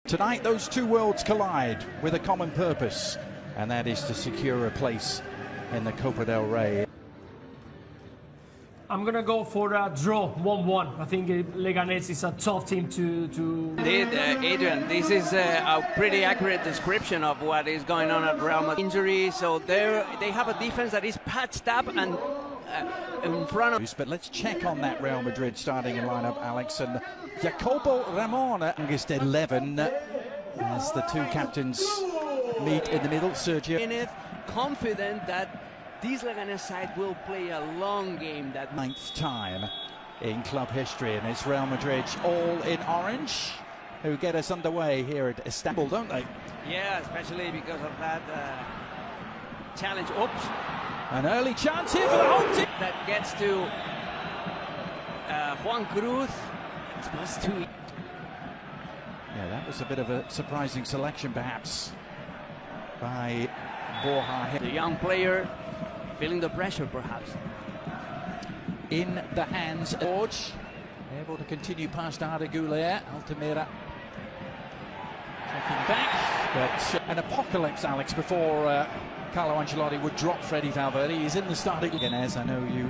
Tonight, those two worlds collide with a common purpose, and that is to secure a place in the Copa del Rey. I'm going to go for a draw, 1-1. I think Leganes is a tough team to... Indeed, Adrian, this is a pretty accurate description of what is going on at Real Madrid. Injury, so they have a defense that is patched up and in front of... But let's check on that Real Madrid starting lineup, Alex. And Jacobo Ramon, youngest 11, as the two captains meet in the middle. Sergio. Confident that this Leganes side will play a long game. That 9th time in club history, and it's Real Madrid all in orange who get us underway here at Istanbul, don't they? Yeah, especially because of that challenge. Oops. An early chance here for the home team. That gets to Juan Cruz. It's supposed to... Yeah, that was a bit of a surprising selection, perhaps, by Borja. The young player feeling the pressure, perhaps. In the hands of George, able to continue past Arda Güler. Altamira checking back, but an apocalypse, Alex, before Carlo Ancelotti would drop Freddy Valverde. He's in the starting. Leganes, I know you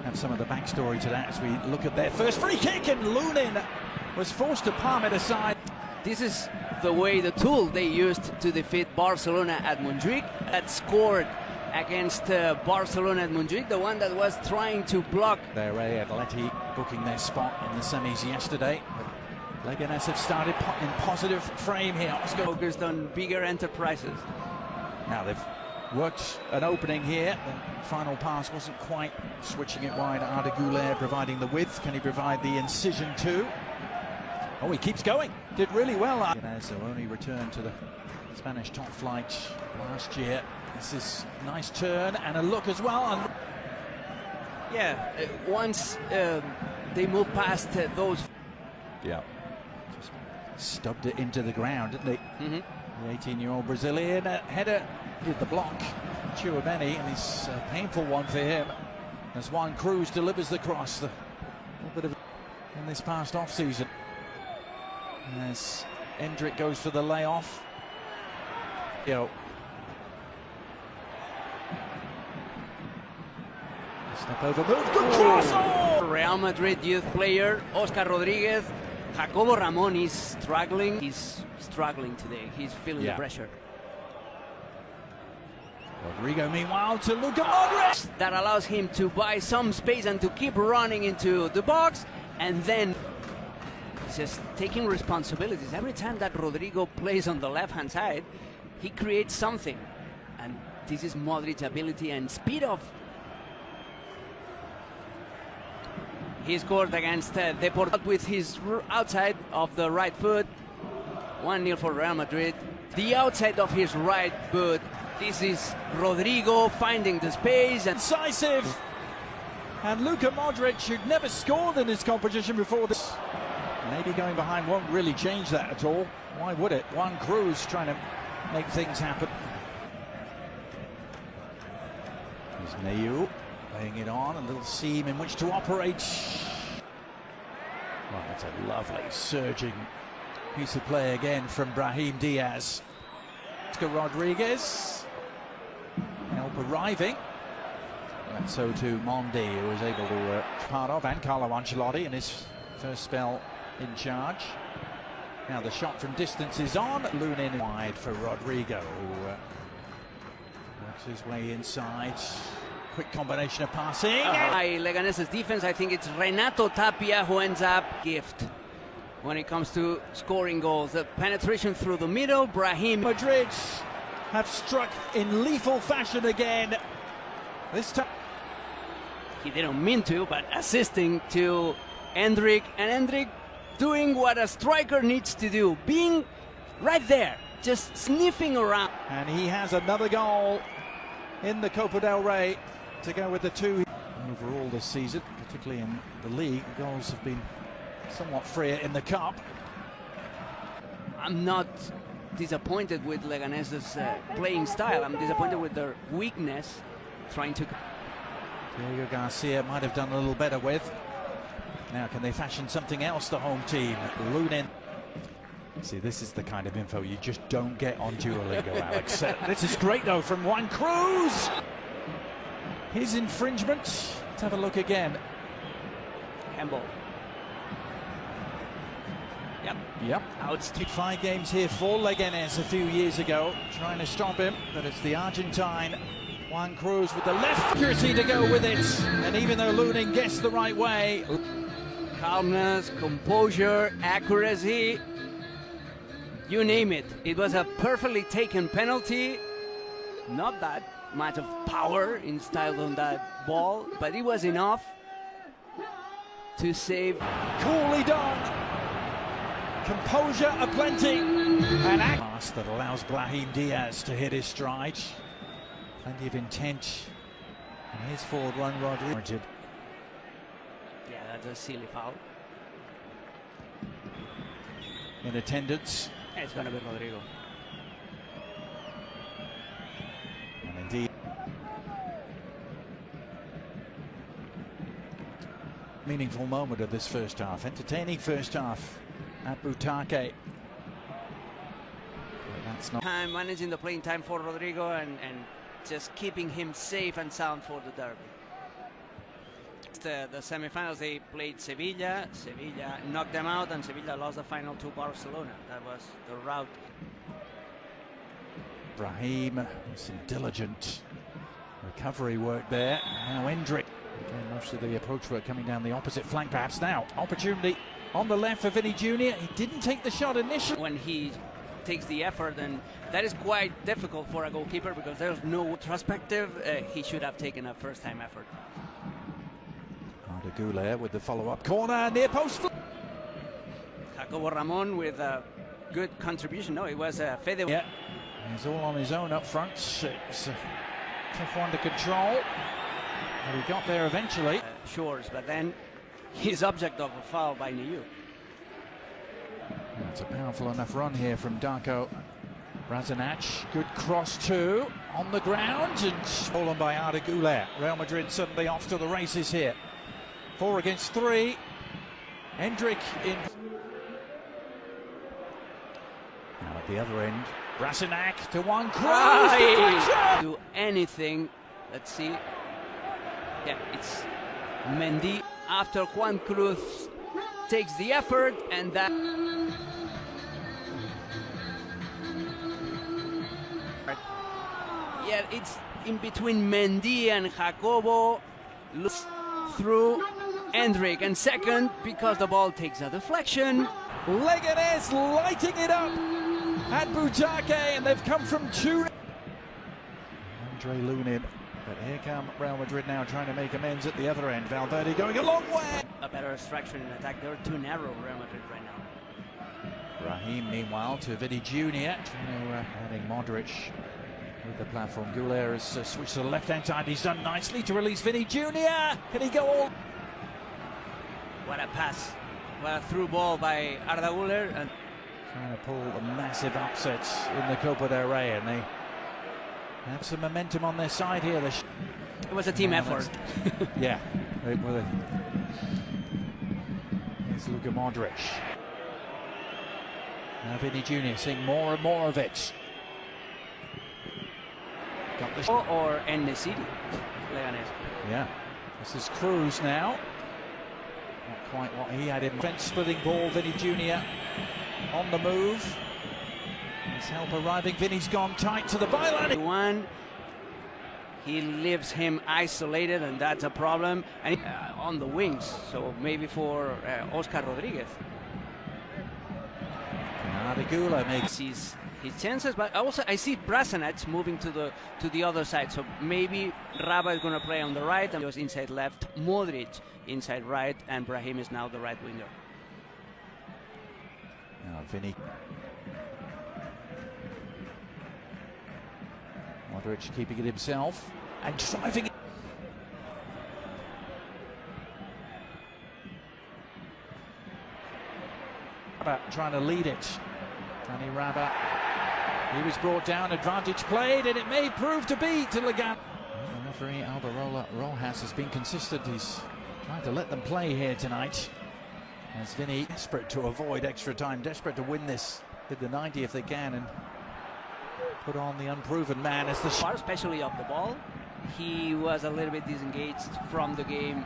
have some of the backstory to that as we look at their first free kick, and Lunin was forced to palm it aside. This is the way, the tool they used to defeat Barcelona at Montjuic, that scored against Barcelona at Montjuic, the one that was trying to block. Their Atleti booking their spot in the semis yesterday. But Leganes have started in positive frame here. Focused on bigger enterprises. Now they've worked an opening here. The final pass wasn't quite switching it wide. Arda Güler providing the width. Can he provide the incision too? Oh, he keeps going. Did really well. Leganes only returned to the Spanish top flight last year. This is a nice turn and a look as well. And yeah, once they move past those... Yeah. Just stubbed it into the ground, didn't they? The 18-year-old Brazilian header did the block. Chouameni, and it's a painful one for him, as Juan Cruz delivers the cross. A little bit of in this past off-season. As Endrick goes for the layoff. Step over move, good cross! Oh! Real Madrid youth player, Oscar Rodriguez. Jacobo Ramon is struggling. He's struggling today. He's feeling the pressure. Rodrigo, meanwhile, to Luka Modric. That allows him to buy some space and to keep running into the box. And then he's just taking responsibilities. Every time that Rodrigo plays on the left-hand side, he creates something. And this is Modric's ability and speed of... He scored against Deportivo with his outside of the right foot. 1-0 for Real Madrid. The outside of his right foot. This is Rodrigo finding the space. And decisive. And Luka Modric, who'd never scored in this competition before this. Maybe going behind won't really change that at all. Why would it? Juan Cruz trying to make things happen. Here's Mayu. Laying it on, a little seam in which to operate. Well, that's a lovely surging piece of play again from Brahim Diaz. Oscar Rodriguez. Help arriving. And so too Mondi, who was able to part of, and Carlo Ancelotti in his first spell in charge. Now the shot from distance is on. Lunin wide for Rodrigo, who works his way inside. Quick combination of passing. By Leganes' defense, I think it's Renato Tapia who ends up gift when it comes to scoring goals. The penetration through the middle, Brahim. Madrid have struck in lethal fashion again. This time. He didn't mean to, but assisting to Endrick. And Endrick doing what a striker needs to do. Being right there, just sniffing around. And he has another goal in the Copa del Rey to go with the two overall this season, particularly in the league. The goals have been somewhat freer in the cup. I'm not disappointed with Leganes' playing style. I'm disappointed with their weakness, trying to... Diego Garcia might have done a little better with. Now can they fashion something else, the home team? Lunin See, this is the kind of info you just don't get on Duolingo, Alex. This is great, though, from Juan Cruz. His infringement. Let's have a look again. Handball. Yep. Outstanding. 5 games here for Leganes a few years ago, trying to stop him, but it's the Argentine Juan Cruz with the left accuracy to go with it. And even though Lunin guessed the right way, Calmness, composure, accuracy, you name it. It was a perfectly taken penalty. Not that much of power installed on that ball, but it was enough to save. coolly done. Composure aplenty. An pass that allows Brahim Diaz to hit his stride. Plenty of intent. And here's forward one, Rodriguez. Yeah, that's a silly foul. In attendance. It's going to be Rodrigo. And indeed, meaningful moment of this first half. Entertaining first half at Butake. That's not Time managing the playing time for Rodrigo and just keeping him safe and sound for the derby. The semi-finals, they played Sevilla. Sevilla knocked them out, and Sevilla lost the final to Barcelona. That was the route. Brahim, some diligent recovery work there. Now Hendrik. Again, most of the approach work coming down the opposite flank, perhaps now. Opportunity on the left for Vinny Jr. He didn't take the shot initially. When he takes the effort, and that is quite difficult for a goalkeeper because there's no retrospective. He should have taken a first-time effort. Arda Güler with the follow-up corner, near post. Jacobo Ramon with a good contribution. No, it was Fede. Yeah, he's all on his own up front. It's a tough one to control. But he got there eventually. Shores, but then he's object of a foul by Niu. It's a powerful enough run here from Darko Razanac. Good cross too, on the ground, and stolen by Arda Güler. Real Madrid suddenly off to the races here. 4 against 3. Hendrik in. Now at the other end, Razanac to Juan Cruz. Do anything. Let's see. Yeah, it's Mendy after Juan Cruz takes the effort, and that. Yeah, it's in between Mendy and Jacobo. Looks through Hendrik, and second because the ball takes a deflection. Leganes lighting it up at Butake, and they've come from 2. Andre Lunin, but here come Real Madrid now trying to make amends at the other end. Valverde going a long way. A better structure in attack. They're too narrow, Real Madrid, right now. Brahim, meanwhile, to Vinny Jr. Trying to adding Modric with the platform. Güler has switched to the left-hand side. He's done nicely to release Vinny Jr. Can he go all? What a pass. What a through ball by Arda Güler. And trying to pull a massive upset in the Copa del Rey, and they have some momentum on their side here. it was a team effort. Yeah. Here's Luka Modric. Now Vinny Jr. seeing more and more of it. Got the or City, Leganes. Yeah. This is Cruz now. Not quite what he had in. Fence splitting ball, Vinny Jr. on the move. His help arriving. Vinny's gone tight to the byline. One. He leaves him isolated, and that's a problem. And on the wings, so maybe for Oscar Rodriguez. Arda Güler makes his chances, but also I see Brasanac moving to the other side. So maybe Raba is going to play on the right, and goes inside left. Modric inside right, and Brahim is now the right winger. Now Vinny. Modric keeping it himself and driving it. Raba trying to lead it. Danny Raba. He was brought down, advantage played, and it may prove to be to Leganes. The referee Alvaro Rojas has been consistent. He's trying to let them play here tonight. As Vinny, desperate to avoid extra time, desperate to win this Did the 90 if they can and put on the unproven man as the especially off the ball. He was a little bit disengaged from the game.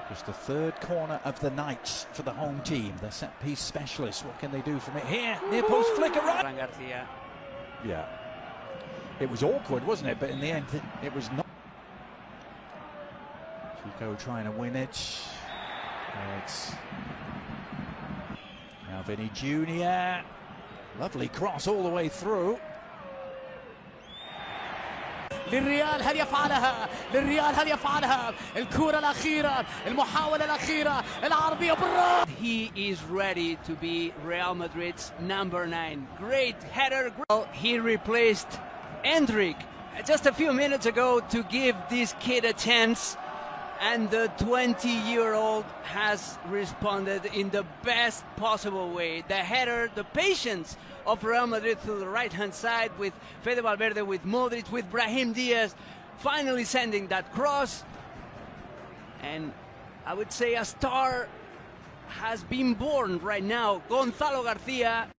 Just the third corner of the night for the home team. The set piece specialists. What can they do from it here? Near post flicker right. Garcia. Yeah. It was awkward, wasn't it? But in the end, it was not. Chico trying to win it. It's now Vinny Jr. Lovely cross all the way through. للريال هل يفعلها للريال هل يفعلها الكرة الأخيرة المحاولة الأخيرة العرضية بالراس. He is ready to be Real Madrid's number 9. Great header. He replaced Endrick just a few minutes ago to give this kid a chance, and the 20-year-old has responded in the best possible way. The header, the patience of Real Madrid through the right-hand side with Fede Valverde, with Modric, with Brahim Diaz, finally sending that cross. And I would say a star has been born right now. Gonzalo Garcia.